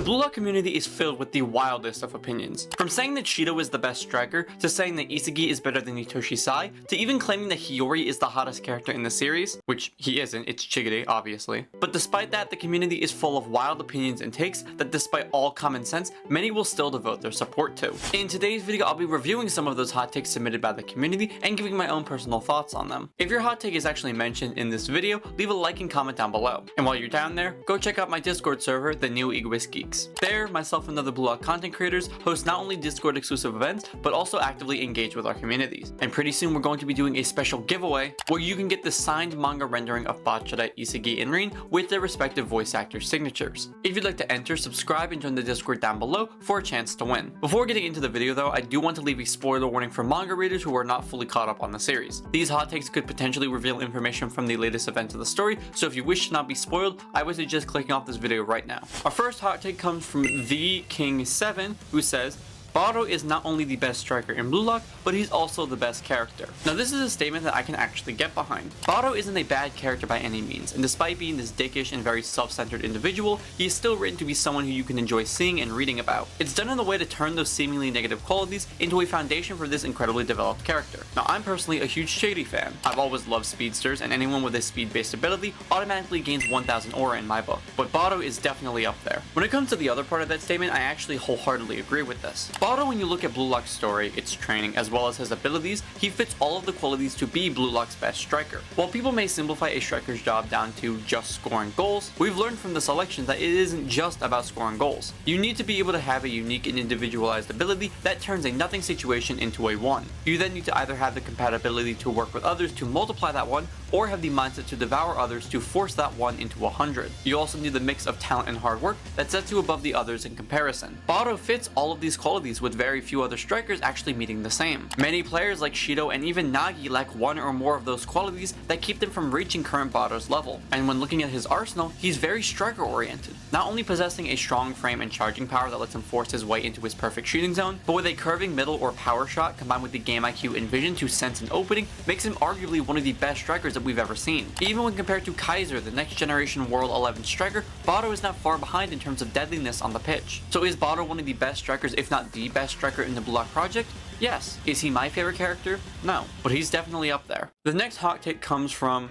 Blue Lock community is filled with the wildest of opinions. From saying that Shidou is the best striker, to saying that Isagi is better than Itoshi Sae, to even claiming that Hiori is the hottest character in the series, which he isn't, it's Chigiri, obviously. But despite that, the community is full of wild opinions and takes that despite all common sense, many will still devote their support to. In today's video, I'll be reviewing some of those hot takes submitted by the community and giving my own personal thoughts on them. If your hot take is actually mentioned in this video, leave a like and comment down below. And while you're down there, go check out my Discord server, the New Egoist Geeks. There, myself and other Blue Lock content creators host not only Discord exclusive events, but also actively engage with our communities. And pretty soon we're going to be doing a special giveaway where you can get the signed manga rendering of Botto, Isagi, and Rin with their respective voice actors' signatures. If you'd like to enter, subscribe and join the Discord down below for a chance to win. Before getting into the video though, I do want to leave a spoiler warning for manga readers who are not fully caught up on the series. These hot takes could potentially reveal information from the latest events of the story, so if you wish to not be spoiled, I would suggest clicking off this video right now. Our first hot take comes from The King 7, who says, Botto is not only the best striker in Blue Lock, but he's also the best character. Now this is a statement that I can actually get behind. Botto isn't a bad character by any means, and despite being this dickish and very self-centered individual, he is still written to be someone who you can enjoy seeing and reading about. It's done in a way to turn those seemingly negative qualities into a foundation for this incredibly developed character. Now I'm personally a huge Shady fan. I've always loved speedsters, and anyone with a speed-based ability automatically gains 1000 aura in my book, but Botto is definitely up there. When it comes to the other part of that statement, I actually wholeheartedly agree with this. Botto, when you look at Blue Lock's story, its training, as well as his abilities, he fits all of the qualities to be Blue Lock's best striker. While people may simplify a striker's job down to just scoring goals, we've learned from the selection that it isn't just about scoring goals. You need to be able to have a unique and individualized ability that turns a nothing situation into a 1. You then need to either have the compatibility to work with others to multiply that 1, or have the mindset to devour others to force that 1 into 100. You also need the mix of talent and hard work that sets you above the others in comparison. Botto fits all of these qualities, with very few other strikers actually meeting the same. Many players like Shidou and even Nagi lack one or more of those qualities that keep them from reaching current Botto's level. And when looking at his arsenal, he's very striker oriented, not only possessing a strong frame and charging power that lets him force his way into his perfect shooting zone, but with a curving middle or power shot combined with the game IQ and vision to sense an opening, makes him arguably one of the best strikers that we've ever seen. Even when compared to Kaiser, the next generation World 11 striker, Botto is not far behind in terms of deadliness on the pitch. So is Botto one of the best strikers, if not the best striker in the Blue Lock project? Yes. Is he my favorite character? No. But he's definitely up there. The next hot take comes from...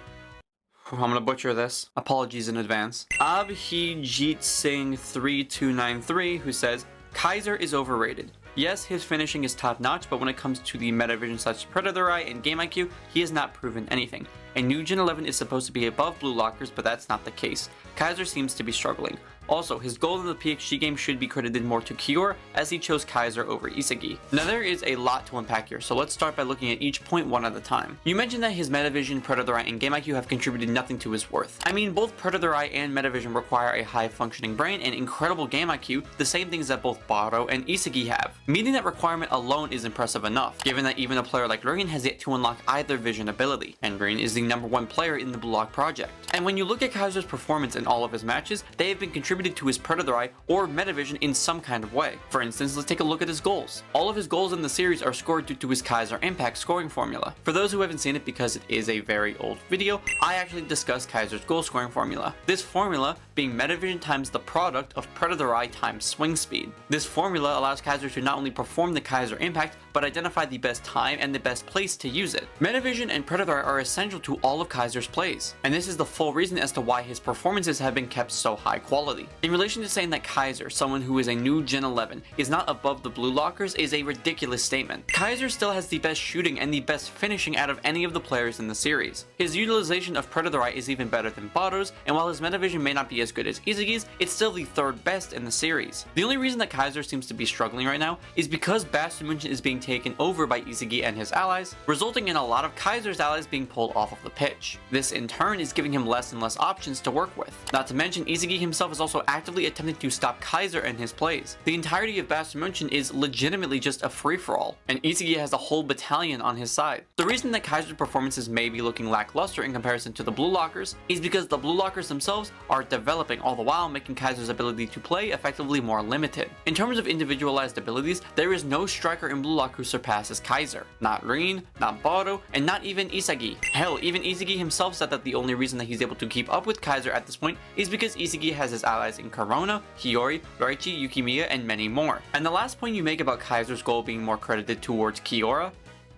I'm gonna butcher this. Apologies in advance. Abhijit Singh 3293, who says, Kaiser is overrated. Yes, his finishing is top notch, but when it comes to the metavision / predator eye and game IQ, he has not proven anything. And New Gen 11 is supposed to be above Blue Lockers, but that's not the case. Kaiser seems to be struggling. Also, his goal in the PXG game should be credited more to Kiora, as he chose Kaiser over Isagi. Now there is a lot to unpack here, so let's start by looking at each point one at a time. You mentioned that his Metavision, Predator Eye, and Game IQ have contributed nothing to his worth. I mean, both Predator Eye and Metavision require a high-functioning brain and incredible Game IQ, the same things that both Botto and Isagi have. Meeting that requirement alone is impressive enough, given that even a player like Rin has yet to unlock either vision ability, and Rin is the #1 player in the Blue Lock project. And when you look at Kaiser's performance in all of his matches, they have been contributed to his Predator Eye or Metavision in some kind of way. For instance, let's take a look at his goals. All of his goals in the series are scored due to his Kaiser Impact scoring formula. For those who haven't seen it, because it is a very old video, I actually discussed Kaiser's goal scoring formula. This formula being Metavision times the product of Predator Eye times swing speed. This formula allows Kaiser to not only perform the Kaiser Impact, but identify the best time and the best place to use it. Metavision and Predator Eye are essential to all of Kaiser's plays, and this is the full reason as to why his performances have been kept so high quality. In relation to saying that Kaiser, someone who is a new Gen 11, is not above the Blue Lockers is a ridiculous statement. Kaiser still has the best shooting and the best finishing out of any of the players in the series. His utilization of Predator Eye is even better than Botto's, and while his Metavision may not be as good as Isagi's, it's still the third best in the series. The only reason that Kaiser seems to be struggling right now is because Bastion München is being taken over by Isagi and his allies, resulting in a lot of Kaiser's allies being pulled off of the pitch. This in turn is giving him less and less options to work with. Not to mention, Isagi himself is also actively attempting to stop Kaiser and his plays. The entirety of Bastion München is legitimately just a free-for-all, and Isagi has a whole battalion on his side. The reason that Kaiser's performances may be looking lackluster in comparison to the Blue Lockers is because the Blue Lockers themselves are developing, all the while making Kaiser's ability to play effectively more limited. In terms of individualized abilities, there is no striker in Blue Lock who surpasses Kaiser. Not Rin, not Botto, and not even Isagi. Hell, even Isagi himself said that the only reason that he's able to keep up with Kaiser at this point is because Isagi has his allies in Corona, Hiori, Yoichi, Yukimiya, and many more. And the last point you make about Kaiser's goal being more credited towards Kiora?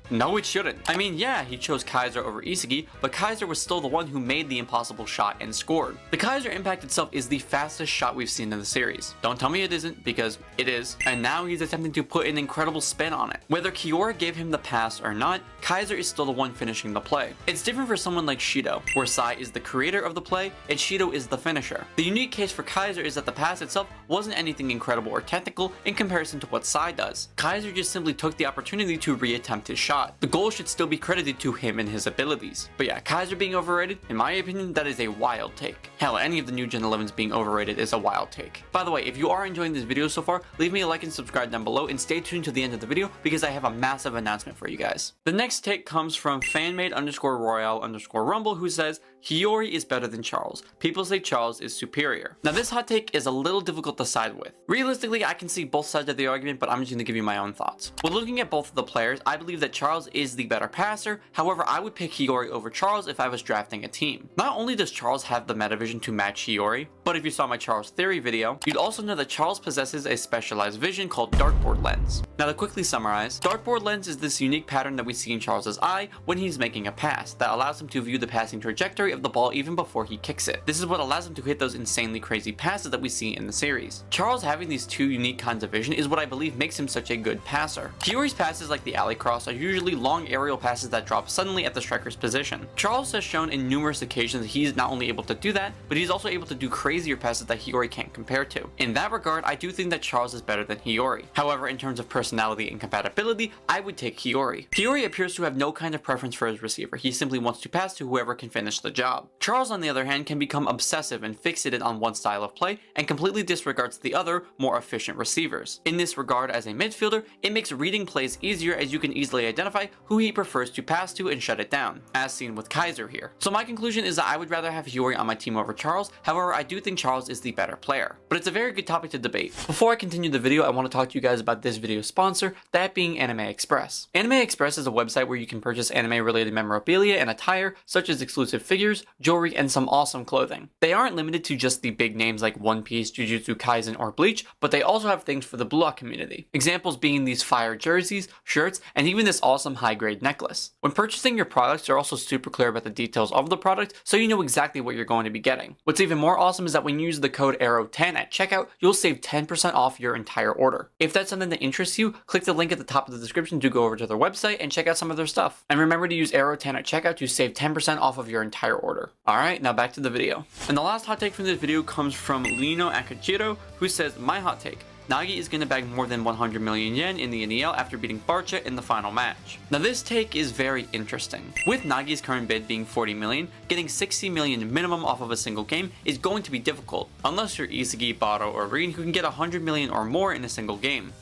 No, it shouldn't. I mean, yeah, he chose Kaiser over Isagi, but Kaiser was still the one who made the impossible shot and scored. The Kaiser impact itself is the fastest shot we've seen in the series. Don't tell me it isn't, because it is. And now he's attempting to put an incredible spin on it. Whether Kiora gave him the pass or not, Kaiser is still the one finishing the play. It's different for someone like Shidou, where Sae is the creator of the play, and Shidou is the finisher. The unique case for Kaiser is that the pass itself wasn't anything incredible or technical in comparison to what Sae does. Kaiser just simply took the opportunity to re-attempt his shot. The goal should still be credited to him and his abilities. But yeah, Kaiser being overrated, in my opinion, that is a wild take. Hell, any of the new Gen 11s being overrated is a wild take. By the way, if you are enjoying this video so far, leave me a like and subscribe down below, and stay tuned to the end of the video because I have a massive announcement for you guys. The next take comes from fanmade_royale_rumble, who says, Hiori is better than Charles. People say Charles is superior. Now this hot take is a little difficult to side with. Realistically, I can see both sides of the argument, but I'm just going to give you my own thoughts. When looking at both of the players, I believe that Charles is the better passer. However, I would pick Hiori over Charles if I was drafting a team. Not only does Charles have the meta vision to match Hiori, but if you saw my Charles theory video, you'd also know that Charles possesses a specialized vision called dartboard lens. Now to quickly summarize, dartboard lens is this unique pattern that we see in Charles's eye when he's making a pass that allows him to view the passing trajectory of the ball even before he kicks it. This is what allows him to hit those insanely crazy passes that we see in the series. Charles having these two unique kinds of vision is what I believe makes him such a good passer. Hiori's passes, like the alley cross, are usually long aerial passes that drop suddenly at the striker's position. Charles has shown in numerous occasions that he's not only able to do that, but he's also able to do crazier passes that Hiori can't compare to. In that regard, I do think that Charles is better than Hiori. However, in terms of personality and compatibility, I would take Hiori. Hiori appears to have no kind of preference for his receiver. He simply wants to pass to whoever can finish the job. Charles, on the other hand, can become obsessive and fixated on one style of play and completely disregards the other, more efficient receivers. In this regard, as a midfielder, it makes reading plays easier as you can easily identify who he prefers to pass to and shut it down, as seen with Kaiser here. So my conclusion is that I would rather have Hiori on my team over Charles. However, I do think Charles is the better player. But it's a very good topic to debate. Before I continue the video, I want to talk to you guys about this video's sponsor, that being Anime Express. Anime Express is a website where you can purchase anime-related memorabilia and attire, such as exclusive figures, jewelry, and some awesome clothing. They aren't limited to just the big names like One Piece, Jujutsu Kaisen, or Bleach, but they also have things for the BLUELOCK community. Examples being these fire jerseys, shirts, and even this awesome high-grade necklace. When purchasing your products, you're also super clear about the details of the product, so you know exactly what you're going to be getting. What's even more awesome is that when you use the code ARROW10 at checkout, you'll save 10% off your entire order. If that's something that interests you, click the link at the top of the description to go over to their website and check out some of their stuff. And remember to use ARROW10 at checkout to save 10% off of your entire order. Alright, now back to the video. And the last hot take from this video comes from Lino Akachiro, who says, my hot take. Nagi is going to bag more than 100 million yen in the NEL after beating Barca in the final match. Now this take is very interesting. With Nagi's current bid being 40 million, getting 60 million minimum off of a single game is going to be difficult, unless you're Isagi, Botto, or Rin, who can get 100 million or more in a single game.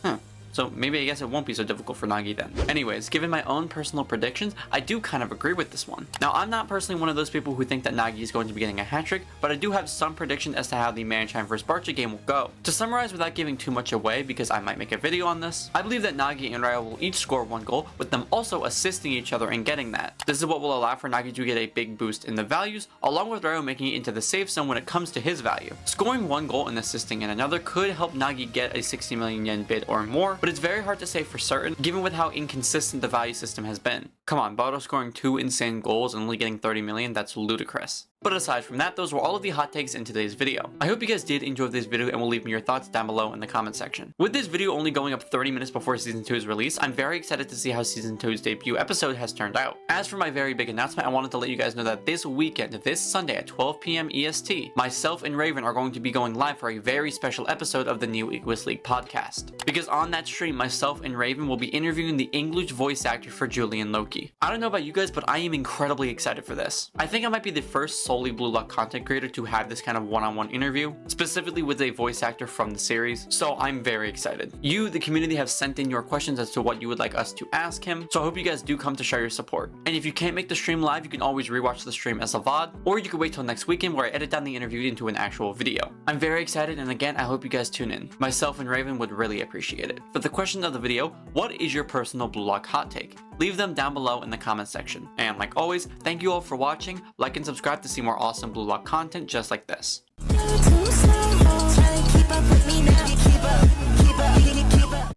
So maybe I guess it won't be so difficult for Nagi then. Anyways, given my own personal predictions, I do kind of agree with this one. Now, I'm not personally one of those people who think that Nagi is going to be getting a hat-trick, but I do have some prediction as to how the Manchan vs Barca game will go. To summarize without giving too much away, because I might make a video on this, I believe that Nagi and Ryo will each score one goal, with them also assisting each other in getting that. This is what will allow for Nagi to get a big boost in the values, along with Ryo making it into the safe zone when it comes to his value. Scoring one goal and assisting in another could help Nagi get a 60 million yen bid or more, but it's very hard to say for certain, given with how inconsistent the value system has been. Come on, Botto scoring 2 insane goals and only getting 30 million, that's ludicrous. But aside from that, those were all of the hot takes in today's video. I hope you guys did enjoy this video and will leave me your thoughts down below in the comment section. With this video only going up 30 minutes before Season 2's release, I'm very excited to see how Season 2's debut episode has turned out. As for my very big announcement, I wanted to let you guys know that this weekend, this Sunday at 12 PM EST, myself and Raven are going to be going live for a very special episode of the new Egoist League podcast. Because on that stream, myself and Raven will be interviewing the English voice actor for Julian Loki. Muneyuki. I don't know about you guys, but I am incredibly excited for this. I think I might be the first solely Blue Lock content creator to have this kind of one-on-one interview, specifically with a voice actor from the series, so I'm very excited. You, the community, have sent in your questions as to what you would like us to ask him, so I hope you guys do come to share your support. And if you can't make the stream live, you can always rewatch the stream as a VOD, or you can wait till next weekend where I edit down the interview into an actual video. I'm very excited, and again, I hope you guys tune in. Myself and Raven would really appreciate it. For the question of the video, what is your personal Blue Lock hot take? Leave them down below in the comment section. And like always, thank you all for watching. Like and subscribe to see more awesome Blue Lock content just like this. Too slow, try to keep up with me now.